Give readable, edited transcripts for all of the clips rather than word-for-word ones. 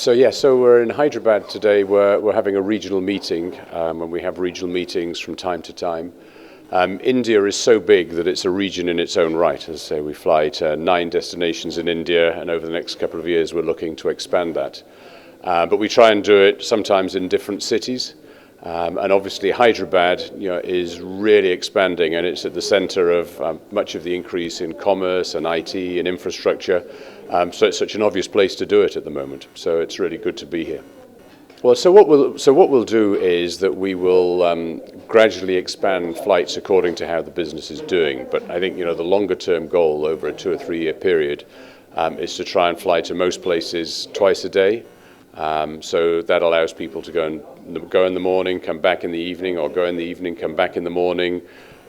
So we're in Hyderabad today. We're having a regional meeting, and we have regional meetings from time to time. India is so big that it's a region in its own right. As I say, we fly to 9 destinations in India, and over the next couple of years we're looking to expand that. But we try and do it sometimes in different cities. And obviously Hyderabad, is really expanding, and it's at the center of much of the increase in commerce and IT and infrastructure. So it's such an obvious place to do it at the moment. So it's really good to be here. Well, so what we'll do is that we will gradually expand flights according to how the business is doing. But I think the longer term goal over a 2 or 3 year period is to try and fly to most places twice a day. So that allows people to go in the morning, come back in the evening, or go in the evening, come back in the morning,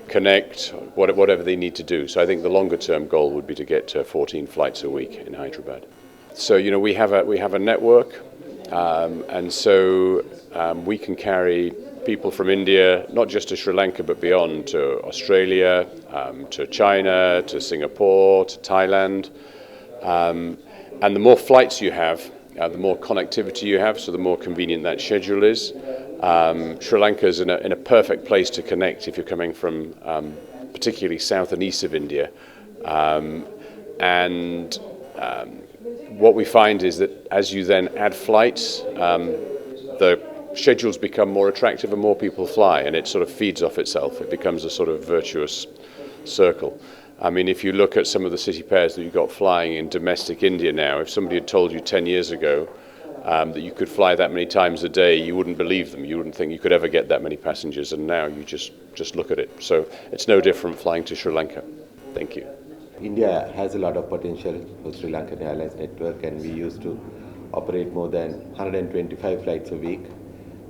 connect, whatever they need to do. So I think the longer term goal would be to get to 14 flights a week in Hyderabad. So we have a network, and so we can carry people from India, not just to Sri Lanka but beyond, to Australia, to China, to Singapore, to Thailand, and the more flights you have, the more connectivity you have, so the more convenient that schedule is. Sri Lanka is in a perfect place to connect if you're coming from particularly south and east of India. What we find is that as you then add flights, the schedules become more attractive and more people fly, and it sort of feeds off itself. It becomes a sort of virtuous circle. I mean, if you look at some of the city pairs that you've got flying in domestic India now, if somebody had told you 10 years ago that you could fly that many times a day, you wouldn't believe them. You wouldn't think you could ever get that many passengers, and now you just look at it. So it's no different flying to Sri Lanka. Thank you. India has a lot of potential for Srilankan Airlines network, and we used to operate more than 125 flights a week,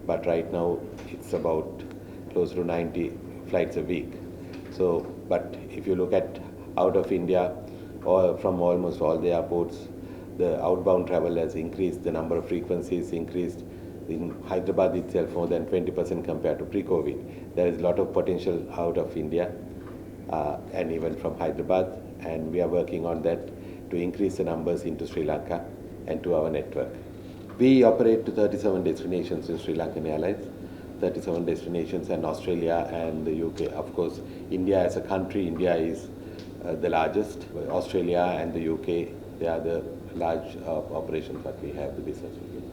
but right now it's about close to 90 flights a week. So, but if you look at out of India, or from almost all the airports, the outbound travel has increased, the number of frequencies increased. In Hyderabad itself, more than 20% compared to pre-COVID. There is a lot of potential out of India and even from Hyderabad, and we are working on that to increase the numbers into Sri Lanka and to our network. We operate to 37 destinations in Sri Lankan Airlines, 37 destinations in Australia and the UK. Of course, India as a country, India is the largest. Australia and the UK, they are the large operations that we have the business with.